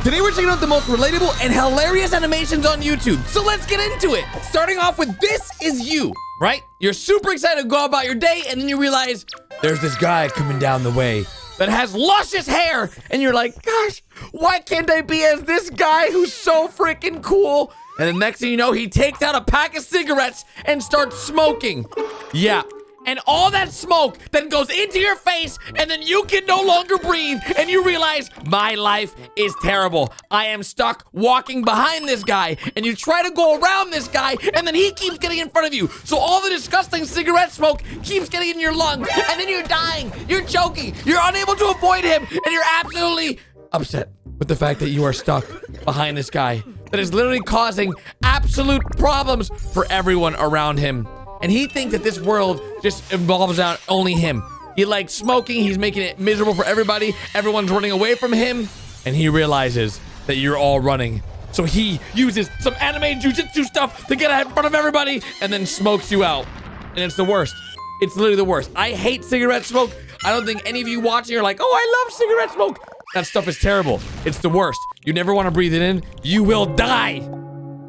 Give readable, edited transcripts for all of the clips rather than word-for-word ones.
Today we're checking out the most relatable and hilarious animations on YouTube. So let's get into it. Starting off with this is you, right? You're super excited to go about your day and then you realize there's this guy coming down the way that has luscious hair. And you're like, gosh, why can't I be as this guy who's so freaking cool? And the next thing you know, he takes out a pack of cigarettes and starts smoking. Yeah. And all that smoke then goes into your face and then you can no longer breathe and you realize my life is terrible. I am stuck walking behind this guy and you try to go around this guy and then he keeps getting in front of you. So all the disgusting cigarette smoke keeps getting in your lungs and then you're dying, you're choking, you're unable to avoid him and you're absolutely upset with the fact that you are stuck behind this guy that is literally causing absolute problems for everyone around him. And he thinks that this world just involves out only him. He likes smoking. He's making it miserable for everybody. Everyone's running away from him. And he realizes that you're all running. So he uses some anime jujitsu stuff to get in front of everybody and then smokes you out. And it's the worst. It's literally the worst. I hate cigarette smoke. I don't think any of you watching are like, oh, I love cigarette smoke. That stuff is terrible. It's the worst. You never want to breathe it in. You will die.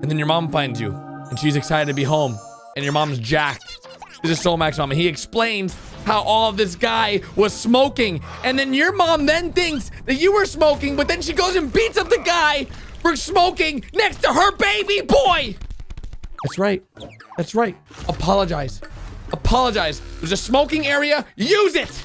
And then your mom finds you. And she's excited to be home. And your mom's jacked. This is Solmac's mom. And he explains how all of this guy was smoking. And then your mom then thinks that you were smoking, but then she goes and beats up the guy for smoking next to her baby boy. That's right. That's right. Apologize. Apologize. There's a smoking area. Use it.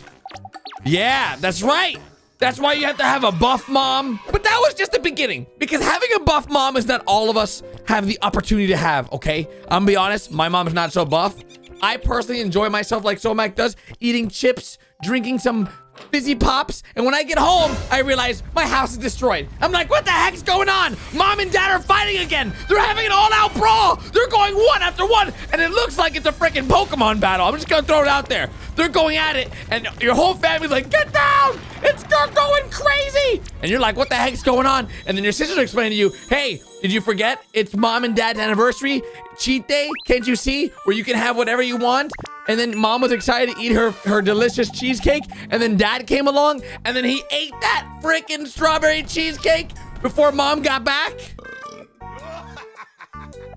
Yeah, that's right. That's why you have to have a buff mom. But that was just the beginning. Because having a buff mom is not all of us have the opportunity to have, okay? I'm gonna be honest, my mom's not so buff. I personally enjoy myself like Somac does, eating chips, drinking some fizzy pops, and when I get home, I realize my house is destroyed. I'm like, what the heck's going on? Mom and dad are fighting again. They're having an all-out brawl. They're going one after one, and it looks like it's a freaking Pokemon battle. I'm just gonna throw it out there. They're going at it, and your whole family's like, get down! It's going crazy! And you're like, what the heck's going on? And then your sisters explain to you, hey, did you forget? It's mom and dad's anniversary, cheat day, can't you see? Where you can have whatever you want. And then mom was excited to eat her delicious cheesecake. And then dad came along and then he ate that freaking strawberry cheesecake before mom got back.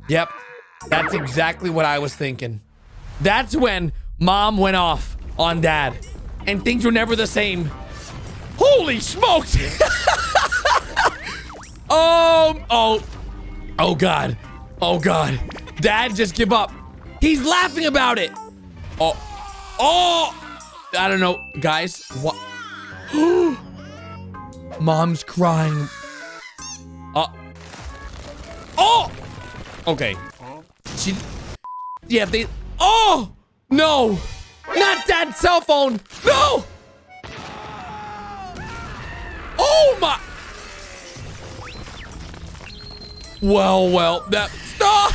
Yep, that's exactly what I was thinking. That's when mom went off on dad and things were never the same. Holy smokes. Oh God. Oh God. Dad, just give up. He's laughing about it. Oh, I don't know, guys. What? Mom's crying. Oh, okay. Oh, no, not dad's cell phone. No. Oh my. Well, that. Oh.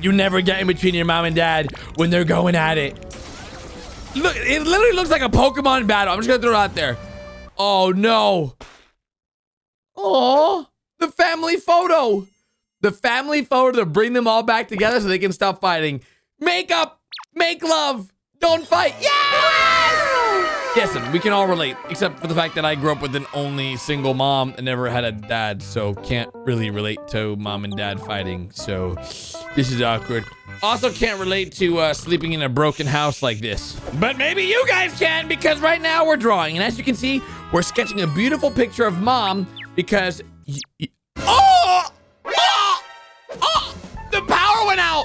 You never get in between your mom and dad when they're going at it. Look, it literally looks like a Pokemon battle. I'm just gonna throw it out there. Oh no. Oh, the family photo. The family photo to bring them all back together so they can stop fighting. Make up, make love, don't fight. Yes! Yes, we can all relate, except for the fact that I grew up with an only single mom and never had a dad, so can't really relate to mom and dad fighting, so this is awkward. Also can't relate to sleeping in a broken house like this. But maybe you guys can, because right now we're drawing, and as you can see, we're sketching a beautiful picture of mom because... The power went out!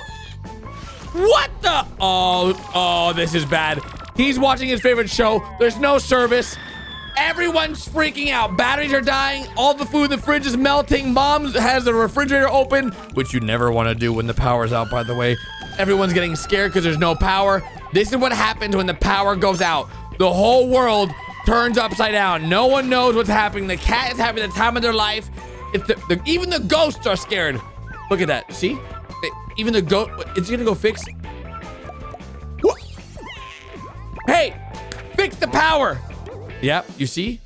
What the? Oh, this is bad. He's watching his favorite show. There's no service. Everyone's freaking out. Batteries are dying. All the food in the fridge is melting. Mom has the refrigerator open, which you never want to do when the power's out, by the way. Everyone's getting scared because there's no power. This is what happens when the power goes out. The whole world turns upside down. No one knows what's happening. The cat is having the time of their life. Even the ghosts are scared. Look at that. See? Even the ghost. Is he gonna go fix? What? Hey, fix the power. Yep, you see?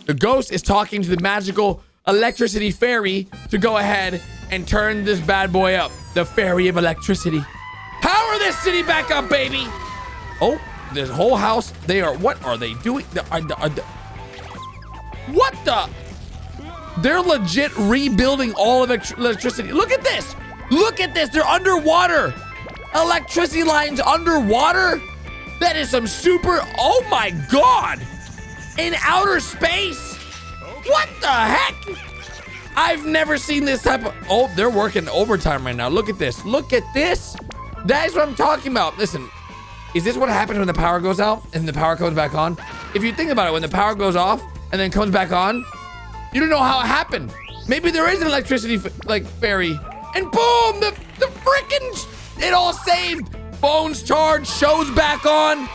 The ghost is talking to the magical electricity fairy to go ahead and turn this bad boy up. The fairy of electricity. Power this city back up, baby. Oh, this whole house. What are they doing? What the? They're legit rebuilding all of electricity. Look at this. Look at this. They're underwater. Electricity lines underwater. That is some super, oh my God. In outer space. What the heck? I've never seen this type of, oh, they're working overtime right now. Look at this. Look at this. That is what I'm talking about. Listen, is this what happens when the power goes out and the power comes back on? If you think about it, when the power goes off and then comes back on, you don't know how it happened. Maybe there is an electricity like fairy, and boom, the freaking, it all saved. Phone's charged, show's back on.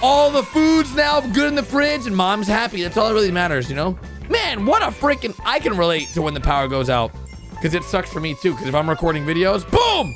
All the food's now good in the fridge and mom's happy. That's all that really matters, you know? Man, what a freaking, I can relate to when the power goes out because it sucks for me too. Because if I'm recording videos, boom,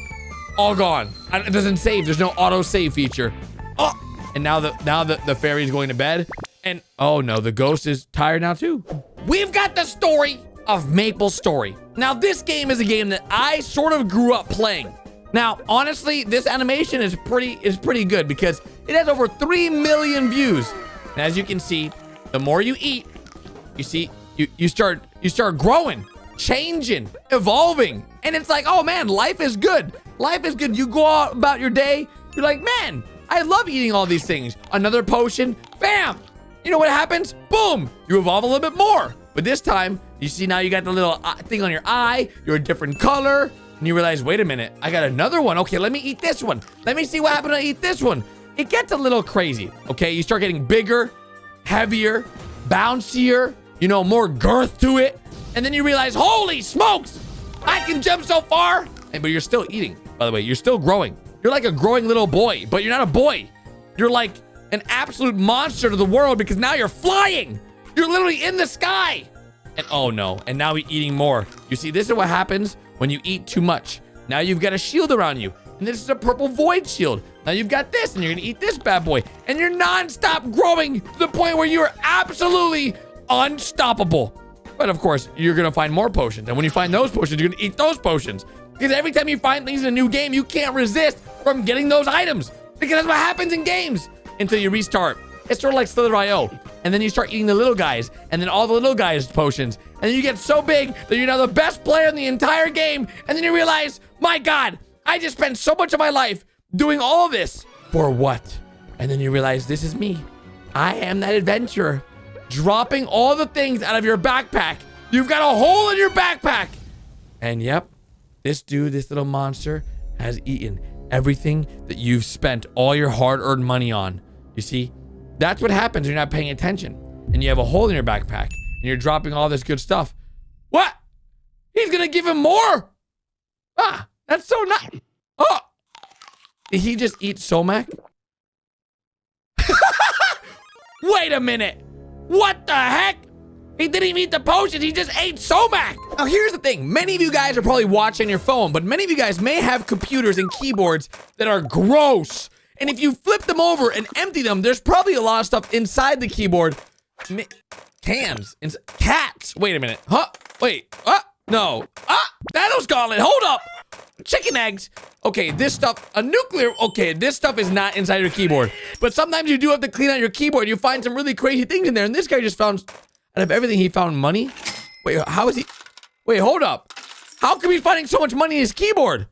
all gone. It doesn't save. There's no auto save feature. Oh, and now the fairy's going to bed. And oh no, the ghost is tired now too. We've got the story of Maple Story. Now this game is a game that I sort of grew up playing. Now, honestly, this animation is pretty good because it has over 3 million views. And as you can see, the more you eat, you see, you start growing, changing, evolving. And it's like, oh man, life is good. Life is good. You go out about your day. You're like, man, I love eating all these things. Another potion, bam. You know what happens? Boom, you evolve a little bit more. But this time, you see now you got the little thing on your eye. You're a different color. And you realize, wait a minute, I got another one. Okay, let me eat this one. Let me see what happens when I eat this one. It gets a little crazy, okay? You start getting bigger, heavier, bouncier, you know, more girth to it. And then you realize, holy smokes, I can jump so far. But you're still eating, by the way. You're still growing. You're like a growing little boy, but you're not a boy. You're like an absolute monster to the world because now you're flying. You're literally in the sky. And oh no, and now we're eating more. You see, this is what happens when you eat too much. Now you've got a shield around you. And this is a purple void shield. Now you've got this, and you're gonna eat this bad boy. And you're non-stop growing to the point where you're absolutely unstoppable. But of course, you're gonna find more potions. And when you find those potions, you're gonna eat those potions. Because every time you find things in a new game, you can't resist from getting those items. Because that's what happens in games until you restart. It's sort of like Slither.io. And then you start eating the little guys, and then all the little guys potions. And then you get so big that you're now the best player in the entire game. And then you realize, my God, I just spent so much of my life doing all this for what? And then you realize, this is me. I am that adventurer. Dropping all the things out of your backpack. You've got a hole in your backpack. And yep, this dude, this little monster, has eaten everything that you've spent all your hard-earned money on. You see? That's what happens when you're not paying attention. And you have a hole in your backpack. And you're dropping all this good stuff. What? He's gonna give him more? Ah, that's so nice. Oh, did he just eat Somac? Wait a minute. What the heck? He didn't even eat the potion. He just ate Somac. Now, here's the thing. Many of you guys are probably watching your phone, but many of you guys may have computers and keyboards that are gross. And if you flip them over and empty them, there's probably a lot of stuff inside the keyboard. Cans. Cats. Wait a minute. Huh? Wait. No. Thanos Gauntlet. Hold up. Chicken eggs. Okay, this stuff, a nuclear, okay, this stuff is not inside your keyboard. But sometimes you do have to clean out your keyboard. You find some really crazy things in there. And this guy just found, out of everything, he found money. Wait, how is he? Wait, hold up. How come he's finding so much money in his keyboard?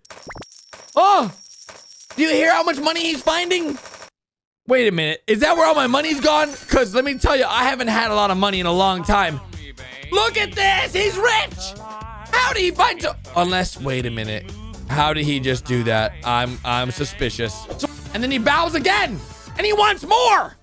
Oh, do you hear how much money he's finding? Wait a minute. Is that where all my money's gone? Because let me tell you, I haven't had a lot of money in a long time. Look at this. He's rich. How did he find so? Unless, wait a minute. How did he just do that? I'm suspicious. And then he bows again. And he wants more.